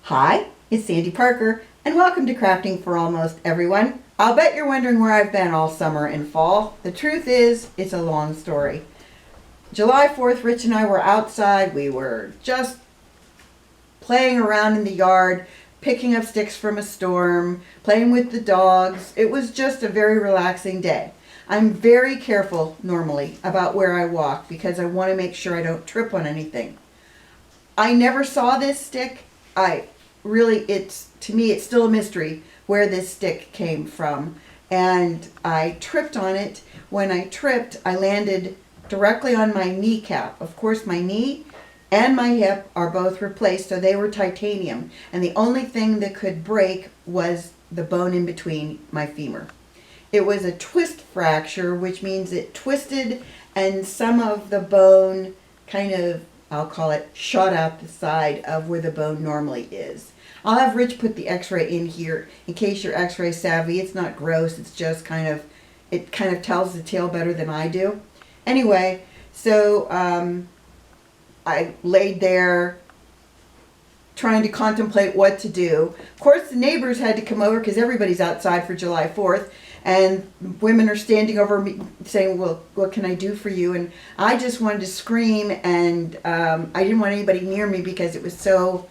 Hi, it's Sandy Parker, and welcome to Crafting for Almost Everyone. I'll bet you're wondering where I've been all summer and fall. The truth is, it's a long story. July 4th, Rich and I were outside. We were just playing around in the yard, picking up sticks from a storm, playing with the dogs. It was just a very relaxing day. I'm very careful normally about where I walk because I want to make sure I don't trip on anything. I never saw this stick. To me, it's still a mystery where this stick came from. And I tripped on it. When I tripped, I landed directly on my kneecap. Of course, my knee and my hip are both replaced, so they were titanium. And the only thing that could break was the bone in between my femur. It was a twist fracture, which means it twisted and some of the bone kind of, I'll call it, shot out the side of where the bone normally is. I'll have Rich put the x-ray in here in case you're x-ray savvy. It's not gross, it's just it kind of tells the tale better than I do. Anyway, so I laid there trying to contemplate what to do. Of course, the neighbors had to come over because everybody's outside for July 4th. And women are standing over me saying, well, what can I do for you? And I just wanted to scream, and I didn't want anybody near me because it was so,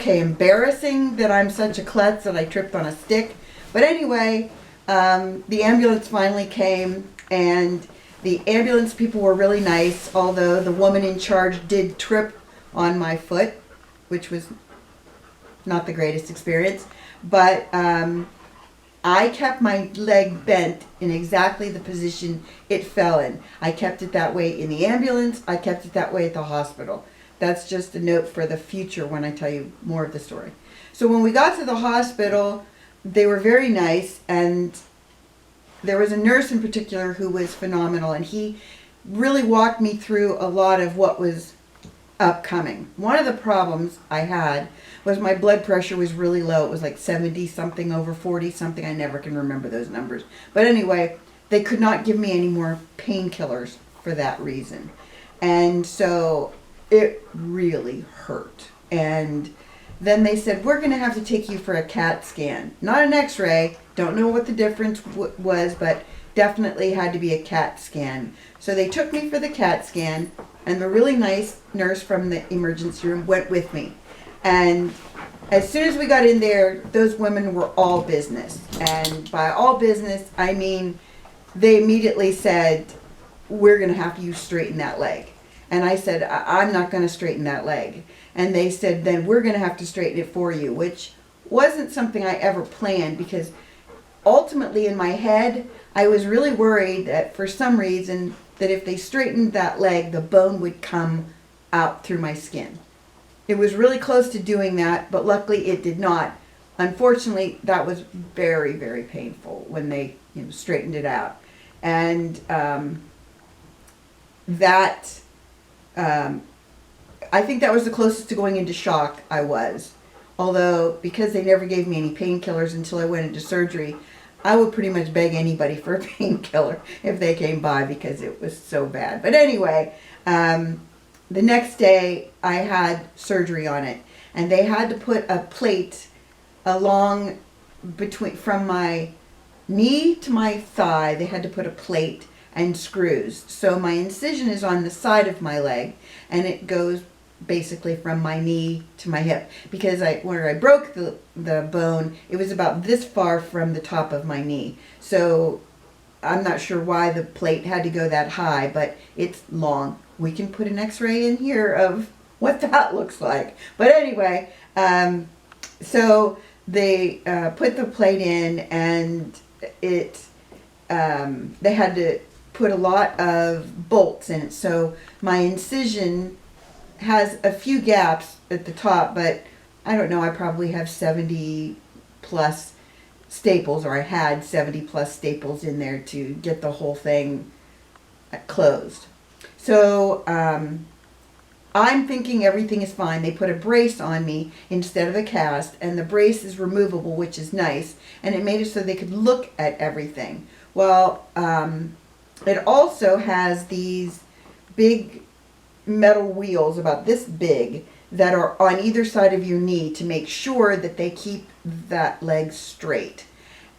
embarrassing that I'm such a klutz that I tripped on a stick. But anyway, the ambulance finally came, and the ambulance people were really nice, although the woman in charge did trip on my foot, which was not the greatest experience. But I kept my leg bent in exactly the position it fell in. I kept it that way in the ambulance. I kept it that way at the hospital. That's just a note for the future when I tell you more of the story. So when we got to the hospital, they were very nice, and there was a nurse in particular who was phenomenal, and he really walked me through a lot of what was upcoming. One of the problems I had was my blood pressure was really low. It was like 70 something over 40 something. I never can remember those numbers. But anyway, they could not give me any more painkillers for that reason. And so it really hurt. And then they said, we're going to have to take you for a CAT scan. Not an x-ray. Don't know what the difference was, but definitely had to be a CAT scan. So they took me for the CAT scan, and the really nice nurse from the emergency room went with me. And as soon as we got in there, those women were all business. And by all business, I mean, they immediately said, we're going to have you straighten that leg. And I said, I'm not going to straighten that leg. And they said, then we're going to have to straighten it for you, which wasn't something I ever planned, because ultimately in my head, I was really worried that for some reason that if they straightened that leg, the bone would come out through my skin. It was really close to doing that, but luckily it did not. Unfortunately, that was very, very painful when they straightened it out. And I think that was the closest to going into shock I was. Although, because they never gave me any painkillers until I went into surgery, I would pretty much beg anybody for a painkiller if they came by because it was so bad. But anyway, the next day I had surgery on it, and they had to put a plate along from my knee to my thigh. They had to put a plate and screws. So my incision is on the side of my leg, and it goes basically from my knee to my hip, because where I broke the bone, it was about this far from the top of my knee. So I'm not sure why the plate had to go that high, but it's long. We can put an x-ray in here of what that looks like. But anyway, so they put the plate in, and they had to put a lot of bolts in it. So my incision has a few gaps at the top, but I don't know, I probably have 70 plus staples, or I had 70 plus staples in there to get the whole thing closed. So I'm thinking everything is fine. They put a brace on me instead of a cast, and the brace is removable, which is nice, and it made it so they could look at everything. Well, it also has these big metal wheels about this big that are on either side of your knee to make sure that they keep that leg straight.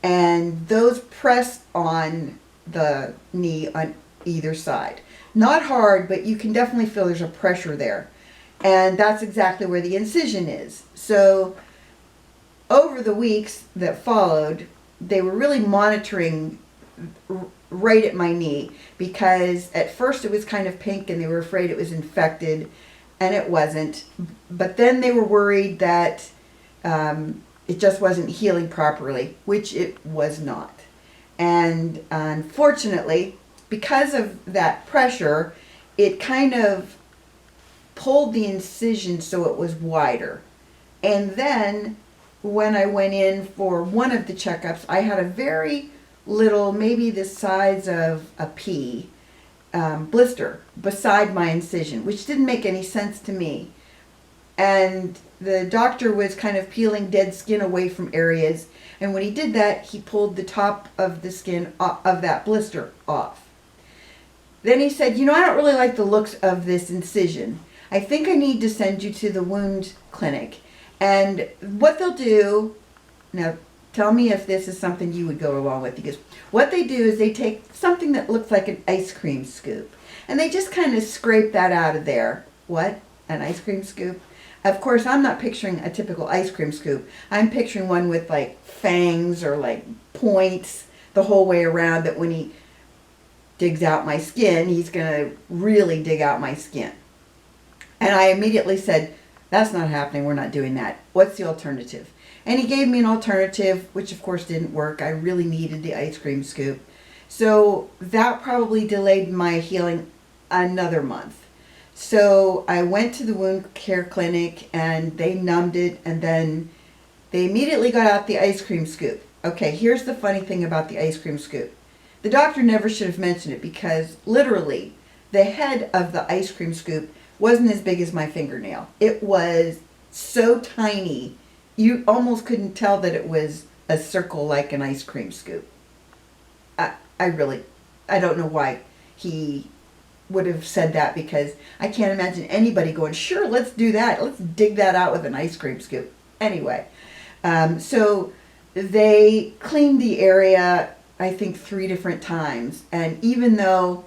And those press on the knee on either side. Not hard, but you can definitely feel there's a pressure there. And that's exactly where the incision is. So over the weeks that followed, they were really monitoring right at my knee, because at first it was kind of pink and they were afraid it was infected, and it wasn't. But then they were worried that it just wasn't healing properly, which it was not. And unfortunately, because of that pressure, it kind of pulled the incision so it was wider. And then when I went in for one of the checkups, I had a very little, maybe the size of a pea, blister beside my incision, which didn't make any sense to me. And the doctor was kind of peeling dead skin away from areas, and when he did that, he pulled the top of the skin of that blister off. Then he said, I don't really like the looks of this incision. I think I need to send you to the wound clinic. And what they'll do, now tell me if this is something you would go along with, because what they do is they take something that looks like an ice cream scoop, and they just kind of scrape that out of there. What? An ice cream scoop? Of course, I'm not picturing a typical ice cream scoop. I'm picturing one with like fangs or like points the whole way around, that when he digs out my skin, he's going to really dig out my skin. And I immediately said, that's not happening. We're not doing that. What's the alternative? And he gave me an alternative, which of course didn't work. I really needed the ice cream scoop. So that probably delayed my healing another month. So I went to the wound care clinic and they numbed it, and then they immediately got out the ice cream scoop. Okay, here's the funny thing about the ice cream scoop. The doctor never should have mentioned it, because literally the head of the ice cream scoop wasn't as big as my fingernail. It was so tiny, you almost couldn't tell that it was a circle like an ice cream scoop. I don't know why he would have said that, because I can't imagine anybody going, sure, let's do that. Let's dig that out with an ice cream scoop. Anyway, so they cleaned the area, I think 3 different times. And even though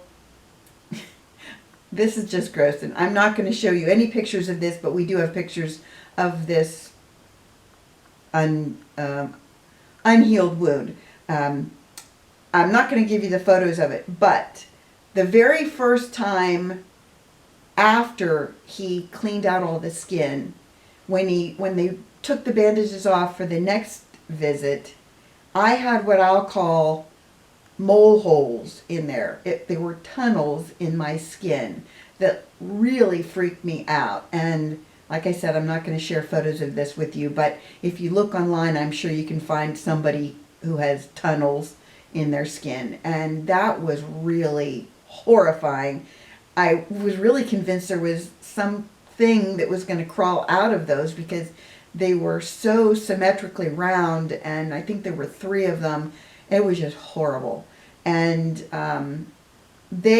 this is just gross, and I'm not going to show you any pictures of this, but we do have pictures of this unhealed wound. I'm not going to give you the photos of it, but the very first time after he cleaned out all the skin, when they took the bandages off for the next visit, I had what I'll call mole holes in there. There were tunnels in my skin that really freaked me out. And like I said, I'm not going to share photos of this with you, but if you look online, I'm sure you can find somebody who has tunnels in their skin. And that was really horrifying. I was really convinced there was something that was going to crawl out of those, because they were so symmetrically round, and I think there were 3 of them. It was just horrible. And they're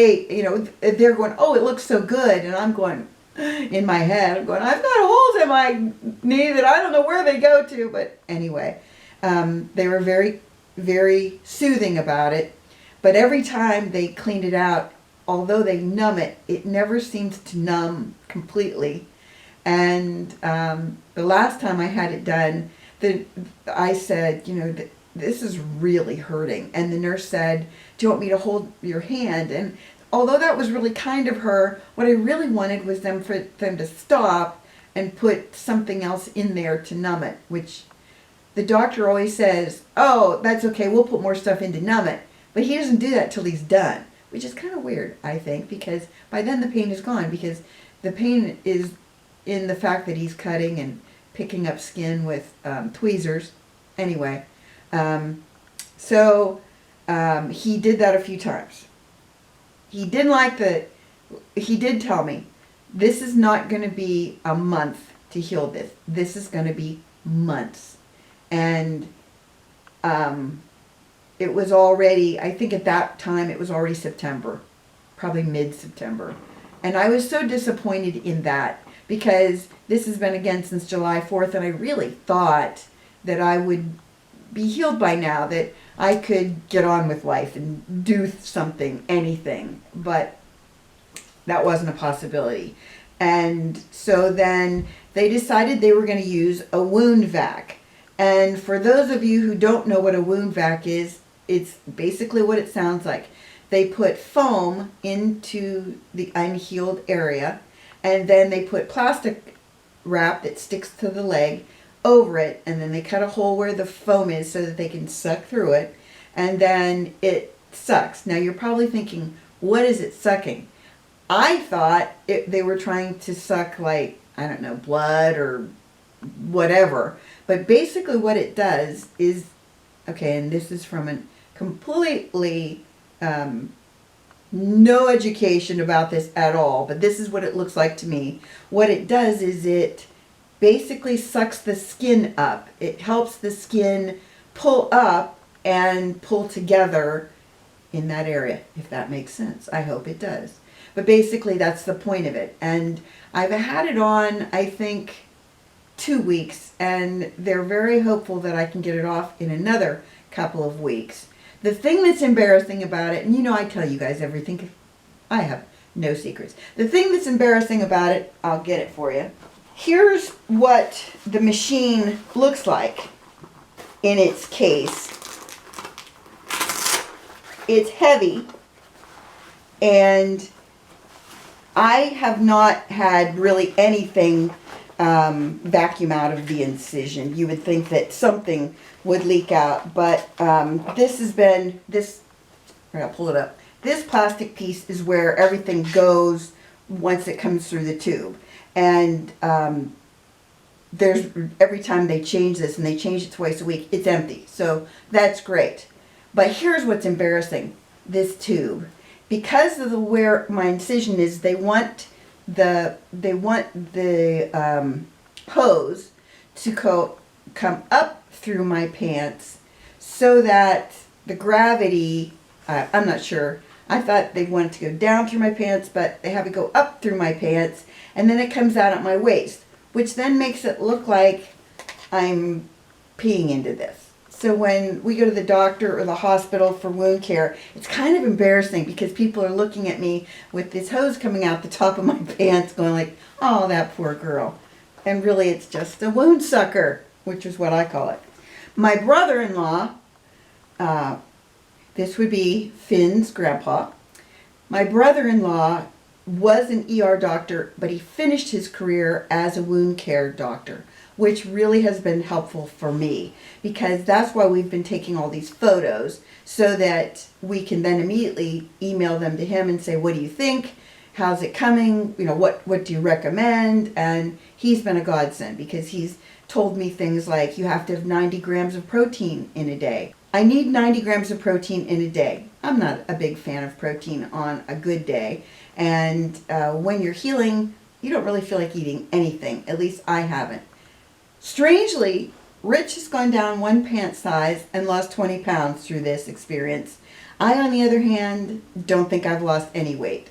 going, oh, it looks so good. And I'm going, in my head, I'm going, I've got holes in my knee that I don't know where they go to. But anyway, they were very, very soothing about it. But every time they cleaned it out, although they numb it, it never seems to numb completely. And the last time I had it done, I said, this is really hurting. And the nurse said, do you want me to hold your hand? And although that was really kind of her, what I really wanted was for them to stop and put something else in there to numb it, which the doctor always says, oh, that's okay, we'll put more stuff in to numb it. But he doesn't do that till he's done, which is kind of weird, I think, because by then the pain is gone, because the pain is in the fact that he's cutting and picking up skin with tweezers. Anyway, so he did that a few times. He didn't like he did tell me, this is not going to be a month to heal this. This is going to be months. And it was already, I think at that time, it was already September, probably mid-September. And I was so disappointed in that, because this has been again since July 4th, and I really thought that I would be healed by now, that I could get on with life and do something, anything, but that wasn't a possibility. And so then they decided they were going to use a wound vac. And for those of you who don't know what a wound vac is, it's basically what it sounds like. They put foam into the unhealed area, and then they put plastic wrap that sticks to the leg over it, and then they cut a hole where the foam is so that they can suck through it, and then it sucks. Now you're probably thinking, what is it sucking? I thought they were trying to suck, like, I don't know, blood or whatever. But basically what it does is, okay, and this is from a completely no education about this at all, but this is what it looks like to me. What it does is it basically sucks the skin up. It helps the skin pull up and pull together in that area, if that makes sense. I hope it does. But basically that's the point of it. And I've had it on, I think, 2 weeks, and they're very hopeful that I can get it off in another couple of weeks. The thing that's embarrassing about it, and you know I tell you guys everything, I have no secrets. The thing that's embarrassing about it, I'll get it for you. Here's what the machine looks like in its case. It's heavy, and I have not had really anything vacuum out of the incision. You would think that something would leak out, but this has been, I'll pull it up. This plastic piece is where everything goes once it comes through the tube. And there's, every time they change this, and they change it twice a week, it's empty. So that's great. But here's what's embarrassing, this tube. Because of where my incision is, they want the hose to come up through my pants so that the gravity, I'm not sure. I thought they wanted to go down through my pants, but they have it go up through my pants, and then it comes out at my waist, which then makes it look like I'm peeing into this. So when we go to the doctor or the hospital for wound care, it's kind of embarrassing because people are looking at me with this hose coming out the top of my pants going like, oh, that poor girl. And really it's just a wound sucker, which is what I call it. My brother-in-law, this would be Finn's grandpa. My brother-in-law was an ER doctor, but he finished his career as a wound care doctor, which really has been helpful for me because that's why we've been taking all these photos so that we can then immediately email them to him and say, what do you think? How's it coming? You know, what do you recommend? And he's been a godsend because he's told me things like you have to have 90 grams of protein in a day. I need 90 grams of protein in a day. I'm not a big fan of protein on a good day. And when you're healing, you don't really feel like eating anything. At least I haven't. Strangely, Rich has gone down 1 pant size and lost 20 pounds through this experience. I, on the other hand, don't think I've lost any weight,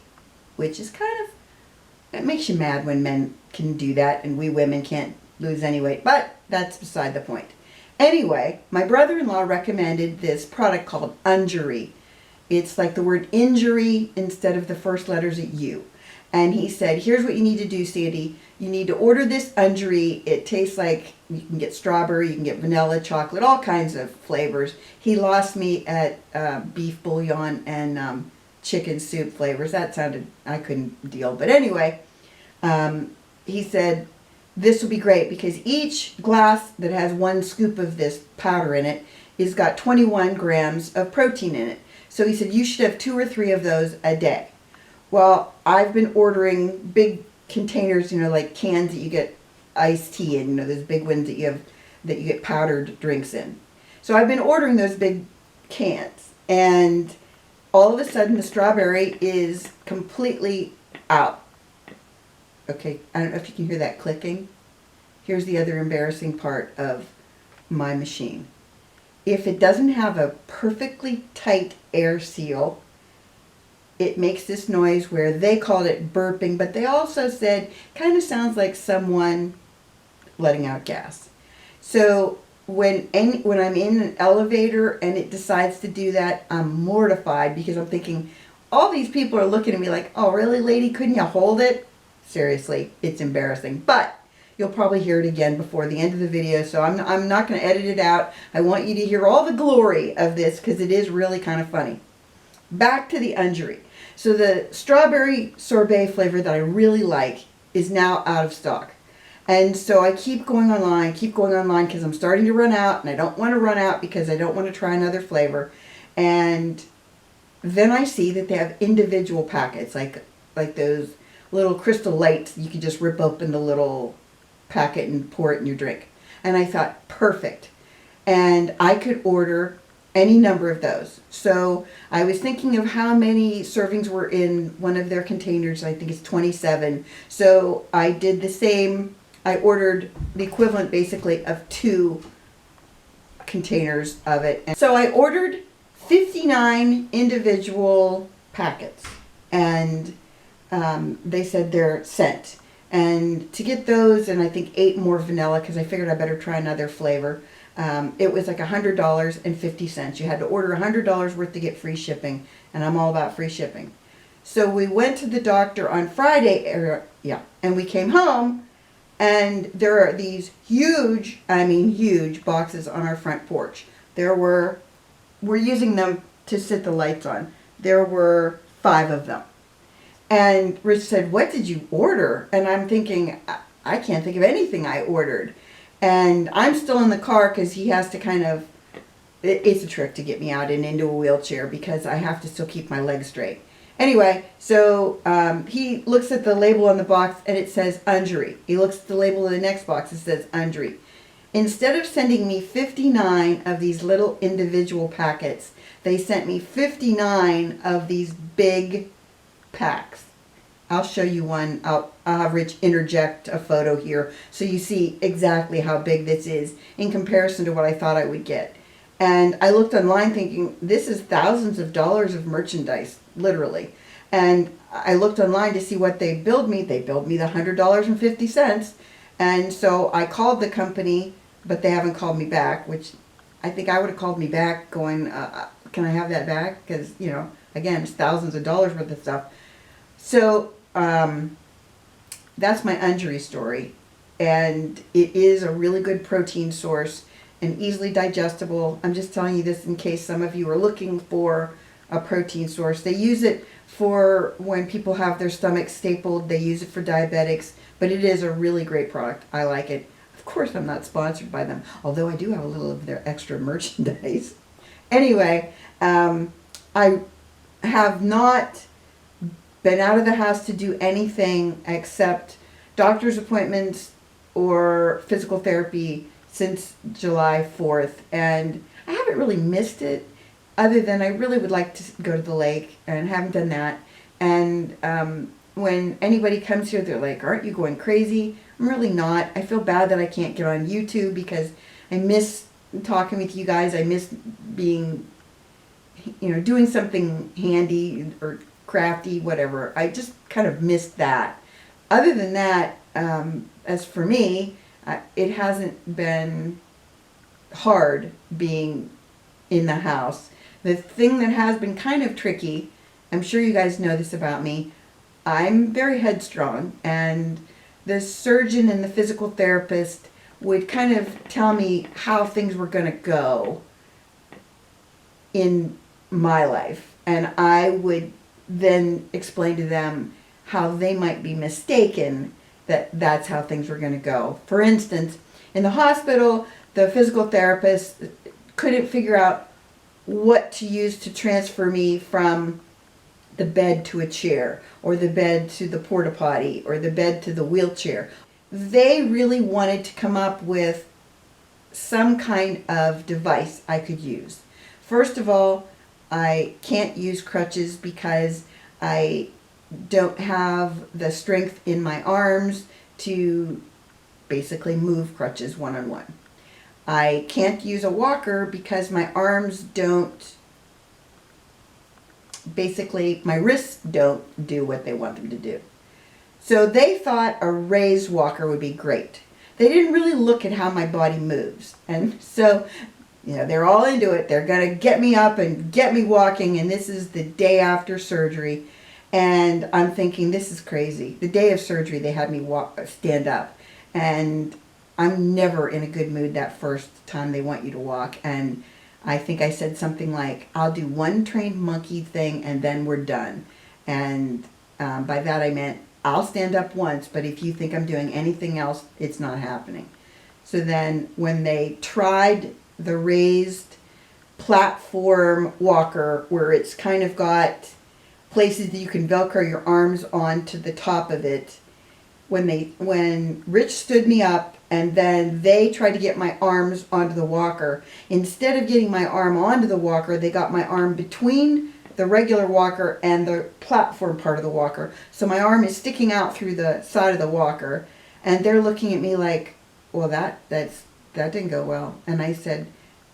which is kind of, it makes you mad when men can do that and we women can't lose any weight, but that's beside the point. Anyway, my brother-in-law recommended this product called Unjury. It's like the word injury instead of the first letters at U. And he said, here's what you need to do, Sandy. You need to order this Unjury. It tastes like, you can get strawberry, you can get vanilla, chocolate, all kinds of flavors. He lost me at beef bouillon and chicken soup flavors. That sounded, I couldn't deal. But anyway, he said, this will be great because each glass that has 1 scoop of this powder in it is got 21 grams of protein in it. So he said, you should have 2 or 3 of those a day. Well, I've been ordering big containers, you know, like cans that you get iced tea in, you know, those big ones that you get powdered drinks in. So I've been ordering those big cans, and all of a sudden the strawberry is completely out. Okay, I don't know if you can hear that clicking. Here's the other embarrassing part of my machine. If it doesn't have a perfectly tight air seal, it makes this noise where they called it burping, but they also said kind of sounds like someone letting out gas. So when I'm in an elevator and it decides to do that, I'm mortified because I'm thinking, all these people are looking at me like, oh, really, lady? Couldn't you hold it? Seriously, it's embarrassing. But you'll probably hear it again before the end of the video, so I'm not going to edit it out. I want you to hear all the glory of this because it is really kind of funny. Back to the Ungery. So the strawberry sorbet flavor that I really like is now out of stock. And so I keep going online because I'm starting to run out, and I don't want to run out because I don't want to try another flavor. And then I see that they have individual packets, like those little Crystal Lights. You can just rip open the little packet and pour it in your drink. And I thought, perfect. And I could order any number of those. So I was thinking of how many servings were in one of their containers. I think it's 27. So I did the same. I ordered the equivalent basically of 2 containers of it. And so I ordered 59 individual packets, and they said they're sent. And to get those, and I think 8 more vanilla, because I figured I better try another flavor, it was like $100.50. You had to order $100 worth to get free shipping, and I'm all about free shipping. So we went to the doctor on Friday, and we came home, and there are these huge boxes on our front porch. We're using them to sit the lights on. There were 5 of them. And Rich said, what did you order? And I'm thinking, I can't think of anything I ordered. And I'm still in the car because he has to it's a trick to get me out and into a wheelchair because I have to still keep my legs straight. Anyway, so he looks at the label on the box and it says Ungery. He looks at the label in the next box, it says Ungery. Instead of sending me 59 of these little individual packets, they sent me 59 of these big packs. I'll show you one. I'll have Rich interject a photo here so you see exactly how big this is in comparison to what I thought I would get. And I looked online thinking, this is thousands of dollars of merchandise, literally. And I looked online to see what they billed me. They billed me the $100.50. And so I called the company, but they haven't called me back, which I think I would have called me back going, can I have that back? Because, again, it's thousands of dollars worth of stuff. So that's my Ungery story. And it is a really good protein source and easily digestible. I'm just telling you this in case some of you are looking for a protein source. They use it for when people have their stomachs stapled. They use it for diabetics, but it is a really great product. I like it. Of course, I'm not sponsored by them, although I do have a little of their extra merchandise. Anyway, I have not been out of the house to do anything except doctor's appointments or physical therapy since July 4th, and I haven't really missed it other than I really would like to go to the lake and haven't done that. And when anybody comes here, they're like, aren't you going crazy? I'm really not. I feel bad that I can't get on YouTube because I miss talking with you guys. I miss being, doing something handy or crafty, whatever. I just kind of missed that. Other than that, as for me, it hasn't been hard being in the house. The thing that has been kind of tricky, I'm sure you guys know this about me, I'm very headstrong, and the surgeon and the physical therapist would kind of tell me how things were going to go in my life, and I would then explain to them how they might be mistaken that that's how things were going to go. For instance, in the hospital, the physical therapist couldn't figure out what to use to transfer me from the bed to a chair, or the bed to the porta potty, or the bed to the wheelchair. They really wanted to come up with some kind of device I could use. First of all, I can't use crutches because I don't have the strength in my arms to basically move crutches one-on-one. I can't use a walker because my arms don't basically my wrists don't do what they want them to do. So they thought a raised walker would be great. They didn't really look at how my body moves. And so, they're all into it. They're going to get me up and get me walking. And this is the day after surgery. And I'm thinking, this is crazy. The day of surgery, they had me stand up. And I'm never in a good mood that first time they want you to walk. And I think I said something like, I'll do one trained monkey thing and then we're done. And by that I meant, I'll stand up once, but if you think I'm doing anything else, it's not happening. So then when they tried the raised platform walker, where it's kind of got places that you can Velcro your arms onto the top of it, when Rich stood me up and then they tried to get my arms onto the walker, instead of getting my arm onto the walker, they got my arm between the regular walker and the platform part of the walker. So my arm is sticking out through the side of the walker, and they're looking at me like, well, that didn't go well. And I said,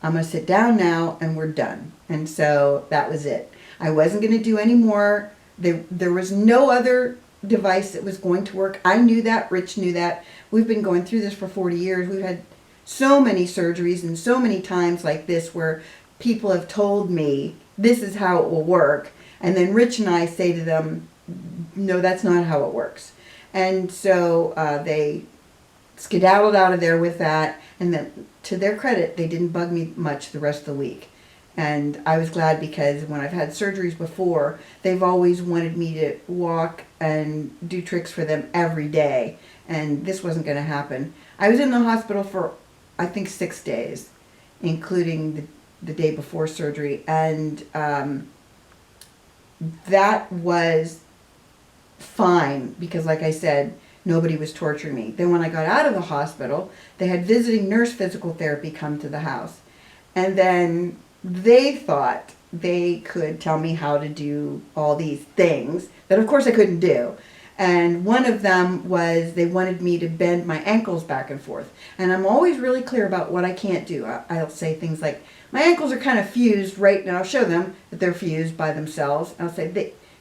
I'm going to sit down now and we're done. And so that was it. I wasn't going to do any more. There was no other device that was going to work. I knew that. Rich knew that. We've been going through this for 40 years. We've had so many surgeries and so many times like this where people have told me, this is how it will work. And then Rich and I say to them, no, that's not how it works. And so they skedaddled out of there with that. And then, to their credit, they didn't bug me much the rest of the week. And I was glad, because when I've had surgeries before, they've always wanted me to walk and do tricks for them every day. And this wasn't going to happen. I was in the hospital for, I think, 6 days, including the day before surgery, and that was fine because, like I said, nobody was torturing me. Then when I got out of the hospital, they had visiting nurse physical therapy come to the house, and then they thought they could tell me how to do all these things that of course I couldn't do. And one of them was they wanted me to bend my ankles back and forth. And I'm always really clear about what I can't do. I'll say things like, my ankles are kind of fused right now. I'll show them that they're fused by themselves. I'll say,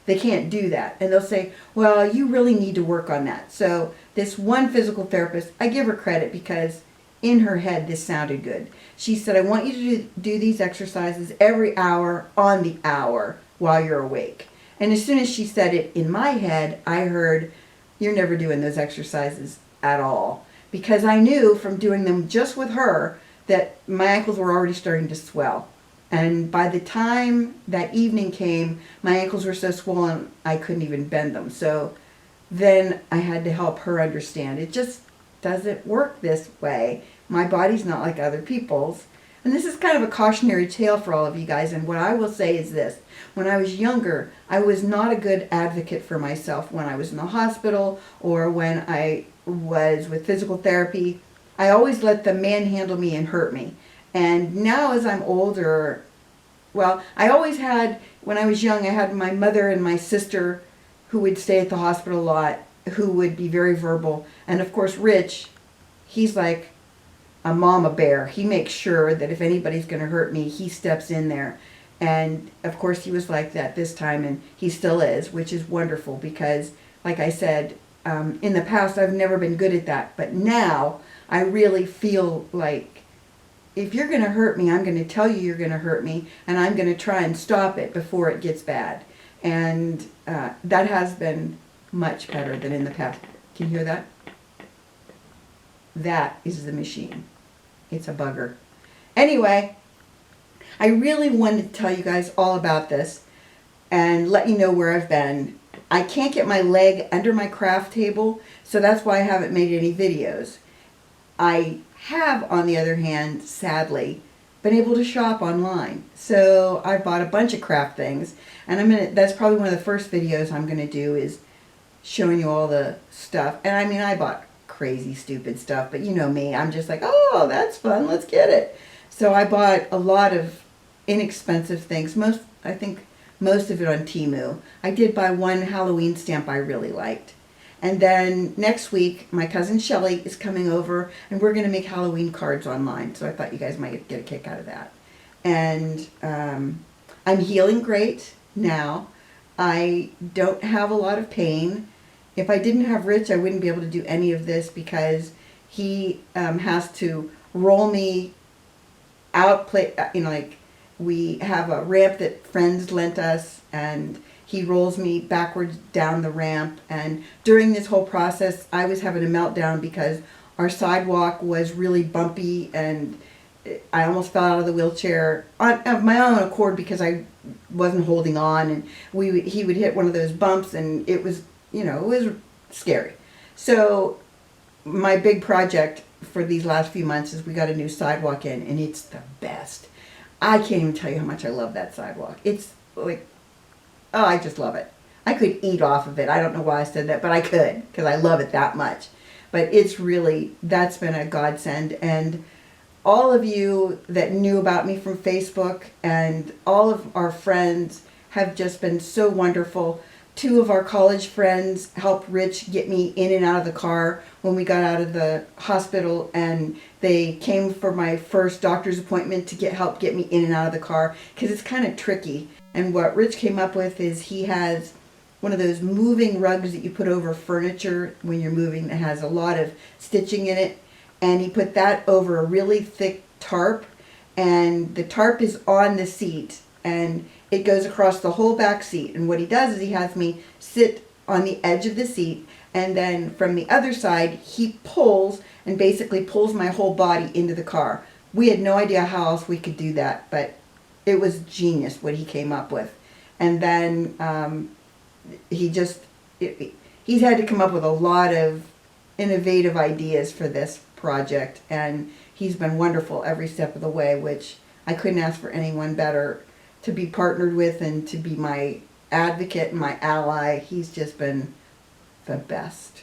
they can't do that. And they'll say, well, you really need to work on that. So this one physical therapist, I give her credit because in her head this sounded good. She said, I want you to do these exercises every hour on the hour while you're awake. And as soon as she said it, in my head, I heard, you're never doing those exercises at all. Because I knew from doing them just with her that my ankles were already starting to swell. And by the time that evening came, my ankles were so swollen, I couldn't even bend them. So then I had to help her understand. It just doesn't work this way. My body's not like other people's. And this is kind of a cautionary tale for all of you guys. And what I will say is this. When I was younger, I was not a good advocate for myself when I was in the hospital or when I was with physical therapy. I always let them manhandle me and hurt me. And now as I'm older, well, I always had, when I was young, I had my mother and my sister who would stay at the hospital a lot, who would be very verbal. And of course, Rich, he's like a mama bear. He makes sure that if anybody's going to hurt me, he steps in there. And of course, he was like that this time, and he still is, which is wonderful because, like I said, in the past, I've never been good at that. But now, I really feel like if you're going to hurt me, I'm going to tell you you're going to hurt me, and I'm going to try and stop it before it gets bad. And that has been much better than in the past. Can you hear that? That is the machine. It's a bugger. Anyway, I really wanted to tell you guys all about this and let you know where I've been. I can't get my leg under my craft table, so that's why I haven't made any videos. I have, on the other hand, sadly, been able to shop online. So I bought a bunch of craft things, and that's probably one of the first videos I'm going to do is showing you all the stuff. And I mean, I bought crazy, stupid stuff, but you know me, I'm just like, oh, that's fun, let's get it. So I bought a lot of inexpensive things, I think most of it on Temu. I did buy one Halloween stamp I really liked. And then next week, my cousin Shelly is coming over, and we're going to make Halloween cards online. So I thought you guys might get a kick out of that. And I'm healing great. now. I don't have a lot of pain. If I didn't have Rich, I wouldn't be able to do any of this because he has to roll me out, like we have a ramp that friends lent us, and he rolls me backwards down the ramp. And during this whole process, I was having a meltdown because our sidewalk was really bumpy, and I almost fell out of the wheelchair of my own accord because I wasn't holding on, and he would hit one of those bumps, and it was, it was scary. So my big project for these last few months is we got a new sidewalk in, and it's the best. I can't even tell you how much I love that sidewalk. It's like, oh, I just love it. I could eat off of it. I don't know why I said that, but I could because I love it that much. But that's been a godsend. And all of you that knew about me from Facebook and all of our friends have just been so wonderful. 2 of our college friends helped Rich get me in and out of the car when we got out of the hospital, and they came for my first doctor's appointment to help get me in and out of the car because it's kind of tricky. And what Rich came up with is he has one of those moving rugs that you put over furniture when you're moving that has a lot of stitching in it, and he put that over a really thick tarp, and the tarp is on the seat, and it goes across the whole back seat. And what he does is he has me sit on the edge of the seat, and then from the other side he pulls and basically pulls my whole body into the car. We had no idea how else we could do that, but it was genius what he came up with. And then he's had to come up with a lot of innovative ideas for this project, and he's been wonderful every step of the way, which I couldn't ask for anyone better to be partnered with and to be my advocate and my ally. He's just been the best.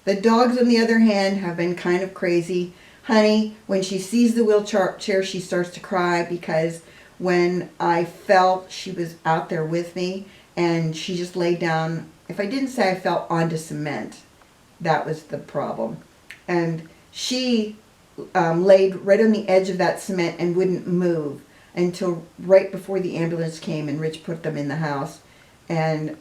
The dogs, on the other hand, have been kind of crazy. Honey, when she sees the wheelchair, she starts to cry because when I fell, she was out there with me, and she just laid down. If I didn't say I fell onto cement, that was the problem. And she laid right on the edge of that cement and wouldn't move until right before the ambulance came and Rich put them in the house. And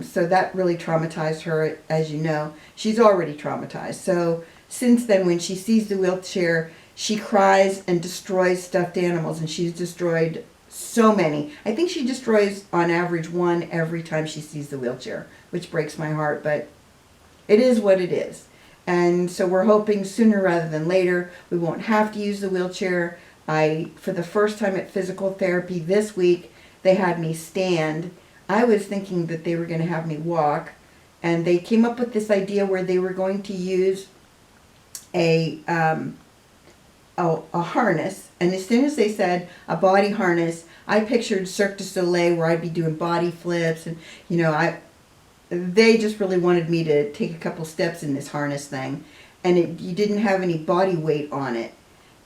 so that really traumatized her, as you know. She's already traumatized. So since then, when she sees the wheelchair, she cries and destroys stuffed animals, and she's destroyed so many. I think she destroys on average 1 every time she sees the wheelchair, which breaks my heart, but it is what it is. And so we're hoping sooner rather than later we won't have to use the wheelchair. For the first time at physical therapy this week, they had me stand. I was thinking that they were going to have me walk, and they came up with this idea where they were going to use a harness. And as soon as they said a body harness, I pictured Cirque du Soleil where I'd be doing body flips, and they just really wanted me to take a couple steps in this harness thing, and you didn't have any body weight on it.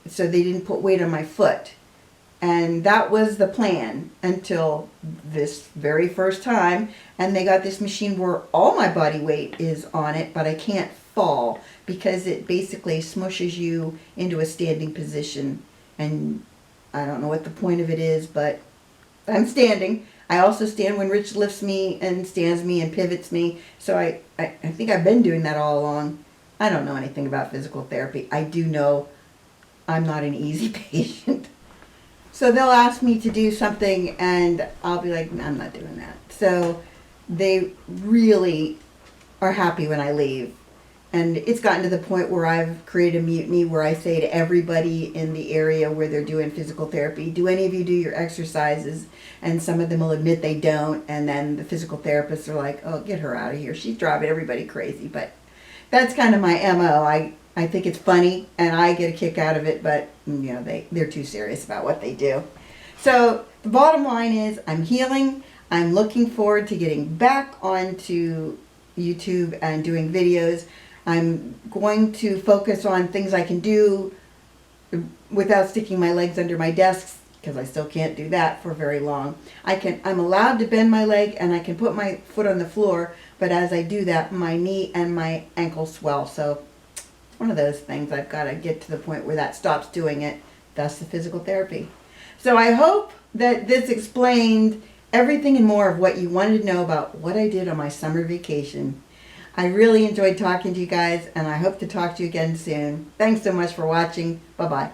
So they didn't put weight on my foot. And that was the plan until this very first time. And they got this machine where all my body weight is on it, but I can't fall because it basically smushes you into a standing position. And I don't know what the point of it is, but I'm standing. I also stand when Rich lifts me and stands me and pivots me. So I think I've been doing that all along. I don't know anything about physical therapy. I do know I'm not an easy patient. So they'll ask me to do something and I'll be like, I'm not doing that. So they really are happy when I leave. And it's gotten to the point where I've created a mutiny where I say to everybody in the area where they're doing physical therapy, do any of you do your exercises? And some of them will admit they don't. And then the physical therapists are like, oh, get her out of here. She's driving everybody crazy. But that's kind of my MO. I think it's funny and I get a kick out of it, but they're too serious about what they do. So the bottom line is I'm healing. I'm looking forward to getting back onto YouTube and doing videos. I'm going to focus on things I can do without sticking my legs under my desks, because I still can't do that for very long. I'm allowed to bend my leg and I can put my foot on the floor, but as I do that, my knee and my ankle swell. So it's one of those things. I've got to get to the point where that stops doing it. That's the physical therapy. So I hope that this explained everything and more of what you wanted to know about what I did on my summer vacation. I really enjoyed talking to you guys, and I hope to talk to you again soon. Thanks so much for watching. Bye-bye.